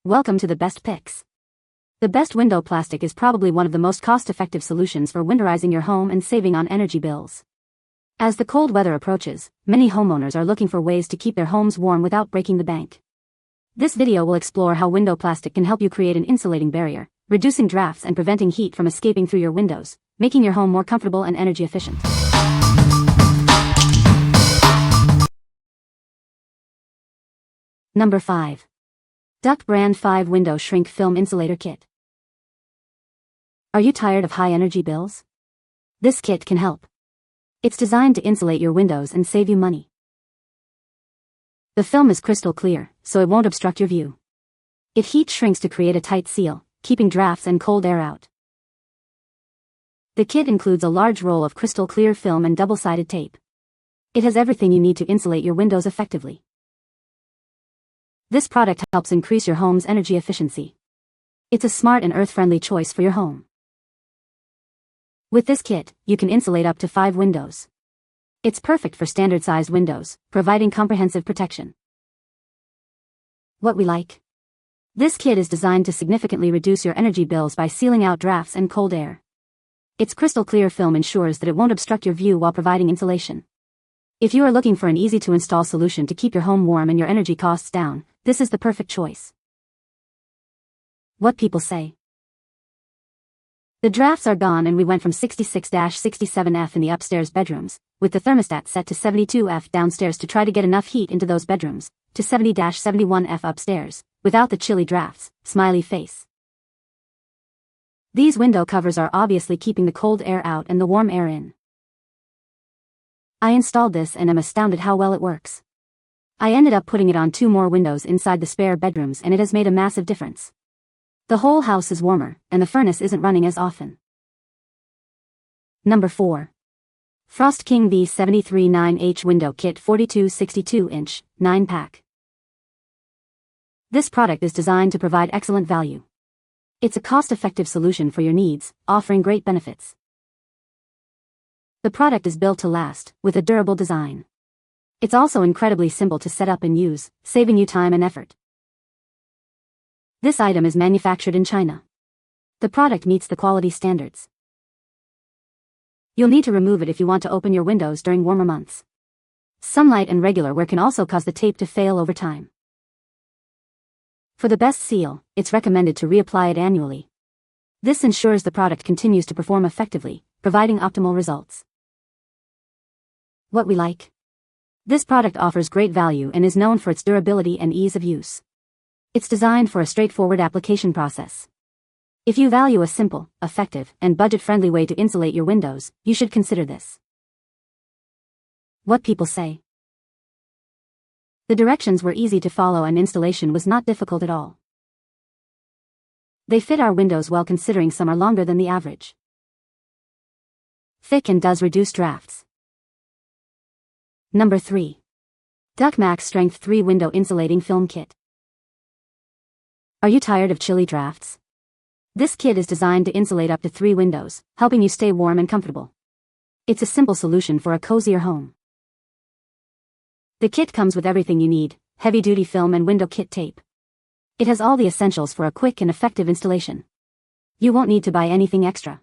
Welcome to the best picks. The best window plastic is probably one of the most cost-effective solutions for winterizing your home and saving on energy bills. As the cold weather approaches, many homeowners are looking for ways to keep their homes warm without breaking the bank. This video will explore how window plastic can help you create an insulating barrier, reducing drafts and preventing heat from escaping through your windows, making your home more comfortable and energy efficient. Number 5. Duck Brand 5 Window Shrink Film Insulator Kit. Are you tired of high energy bills? This kit can help. It's designed to insulate your windows and save you money. The film is crystal clear, so it won't obstruct your view. It heat shrinks to create a tight seal, keeping drafts and cold air out. The kit includes a large roll of crystal clear film and double-sided tape. It has everything you need to insulate your windows effectively. This product helps increase your home's energy efficiency. It's a smart and earth-friendly choice for your home. With this kit, you can insulate up to 5 windows. It's perfect for standard-sized windows, providing comprehensive protection. What we like. This kit is designed to significantly reduce your energy bills by sealing out drafts and cold air. Its crystal clear film ensures that it won't obstruct your view while providing insulation. If you are looking for an easy-to-install solution to keep your home warm and your energy costs down, this is the perfect choice. What people say. The drafts are gone and we went from 66-67F in the upstairs bedrooms, with the thermostat set to 72F downstairs to try to get enough heat into those bedrooms, to 70-71F upstairs, without the chilly drafts, smiley face. These window covers are obviously keeping the cold air out and the warm air in. I installed this and am astounded how well it works. I ended up putting it on 2 more windows inside the spare bedrooms and it has made a massive difference. The whole house is warmer, and the furnace isn't running as often. Number 4. Frost King V73 9H Window Kit 42-62-inch, 9-pack. This product is designed to provide excellent value. It's a cost-effective solution for your needs, offering great benefits. The product is built to last, with a durable design. It's also incredibly simple to set up and use, saving you time and effort. This item is manufactured in China. The product meets the quality standards. You'll need to remove it if you want to open your windows during warmer months. Sunlight and regular wear can also cause the tape to fail over time. For the best seal, it's recommended to reapply it annually. This ensures the product continues to perform effectively, providing optimal results. What we like. This product offers great value and is known for its durability and ease of use. It's designed for a straightforward application process. If you value a simple, effective, and budget-friendly way to insulate your windows, you should consider this. What people say. The directions were easy to follow and installation was not difficult at all. They fit our windows well considering some are longer than the average. Thick and does reduce drafts. Number 3. Duck Max Strength 3 Window Insulating Film Kit. Are you tired of chilly drafts? This kit is designed to insulate up to 3 windows, helping you stay warm and comfortable. It's a simple solution for a cozier home. The kit comes with everything you need, heavy-duty film and window kit tape. It has all the essentials for a quick and effective installation. You won't need to buy anything extra.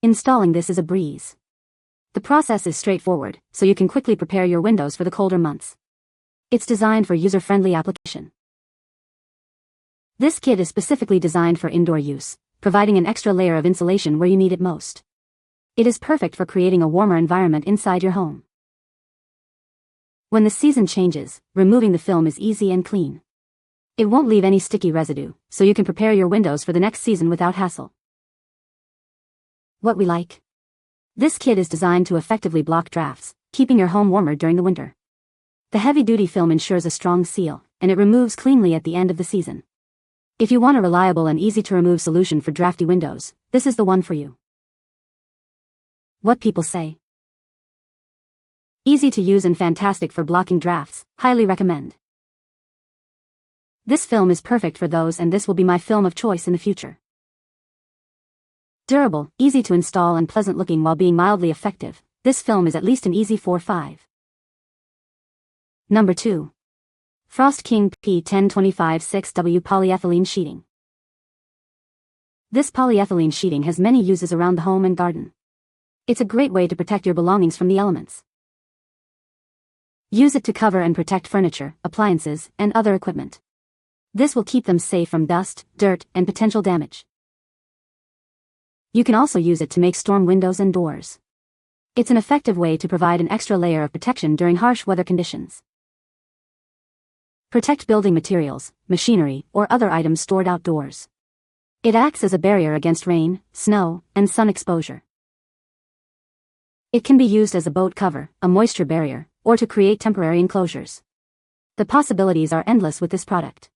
Installing this is a breeze. The process is straightforward, so you can quickly prepare your windows for the colder months. It's designed for user-friendly application. This kit is specifically designed for indoor use, providing an extra layer of insulation where you need it most. It is perfect for creating a warmer environment inside your home. When the season changes, removing the film is easy and clean. It won't leave any sticky residue, so you can prepare your windows for the next season without hassle. What we like. This kit is designed to effectively block drafts, keeping your home warmer during the winter. The heavy-duty film ensures a strong seal, and it removes cleanly at the end of the season. If you want a reliable and easy-to-remove solution for drafty windows, this is the one for you. What people say. Easy to use and fantastic for blocking drafts, highly recommend. This film is perfect for those and this will be my film of choice in the future. Durable, easy to install and pleasant looking while being mildly effective, this film is at least an easy 4-5. Number 2. Frost King P1025-6W Polyethylene Sheeting. This polyethylene sheeting has many uses around the home and garden. It's a great way to protect your belongings from the elements. Use it to cover and protect furniture, appliances, and other equipment. This will keep them safe from dust, dirt, and potential damage. You can also use it to make storm windows and doors. It's an effective way to provide an extra layer of protection during harsh weather conditions. Protect building materials, machinery, or other items stored outdoors. It acts as a barrier against rain, snow, and sun exposure. It can be used as a boat cover, a moisture barrier, or to create temporary enclosures. The possibilities are endless with this product.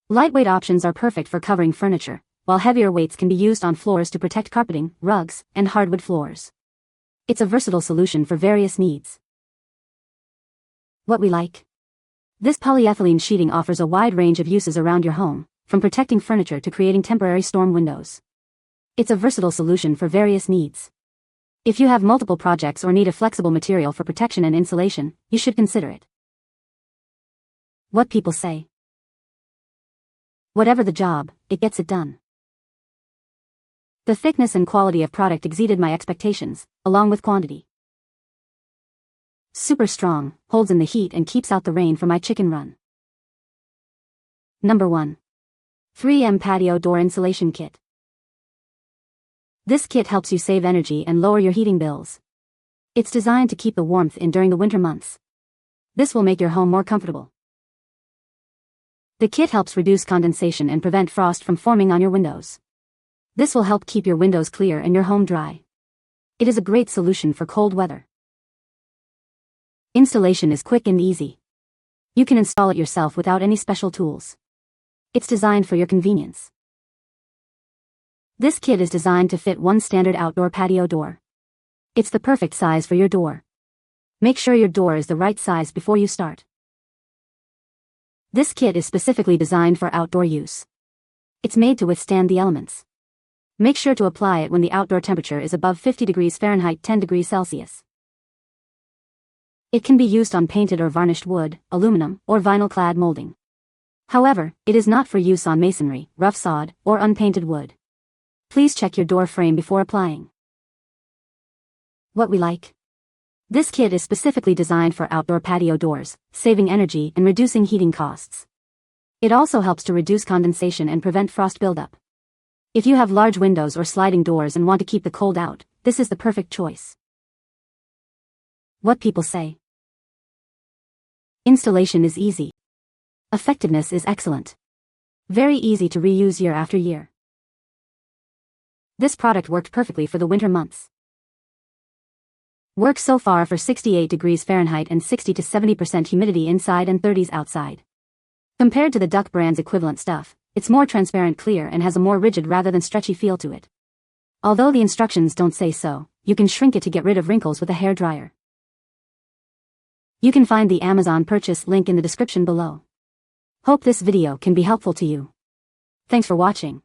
Lightweight options are perfect for covering furniture, while heavier weights can be used on floors to protect carpeting, rugs, and hardwood floors. It's a versatile solution for various needs. What we like. This polyethylene sheeting offers a wide range of uses around your home, from protecting furniture to creating temporary storm windows. It's a versatile solution for various needs. If you have multiple projects or need a flexible material for protection and insulation, you should consider it. What people say. Whatever the job, it gets it done. The thickness and quality of product exceeded my expectations, along with quantity. Super strong, holds in the heat and keeps out the rain for my chicken run. Number 1. 3M Patio Door Insulation Kit. This kit helps you save energy and lower your heating bills. It's designed to keep the warmth in during the winter months. This will make your home more comfortable. The kit helps reduce condensation and prevent frost from forming on your windows. This will help keep your windows clear and your home dry. It is a great solution for cold weather. Installation is quick and easy. You can install it yourself without any special tools. It's designed for your convenience. This kit is designed to fit one standard outdoor patio door. It's the perfect size for your door. Make sure your door is the right size before you start. This kit is specifically designed for outdoor use. It's made to withstand the elements. Make sure to apply it when the outdoor temperature is above 50 degrees Fahrenheit 10 degrees Celsius. It can be used on painted or varnished wood, aluminum, or vinyl-clad molding. However, it is not for use on masonry, rough sod, or unpainted wood. Please check your door frame before applying. What we like. This kit is specifically designed for outdoor patio doors, saving energy and reducing heating costs. It also helps to reduce condensation and prevent frost buildup. If you have large windows or sliding doors and want to keep the cold out, this is the perfect choice. What people say. Installation is easy. Effectiveness is excellent. Very easy to reuse year after year. This product worked perfectly for the winter months. Worked so far for 68 degrees Fahrenheit and 60 to 70% humidity inside and 30s outside. Compared to the Duck brand's equivalent stuff, it's more transparent clear and has a more rigid rather than stretchy feel to it. Although the instructions don't say so, you can shrink it to get rid of wrinkles with a hair dryer. You can find the Amazon purchase link in the description below. Hope this video can be helpful to you. Thanks for watching.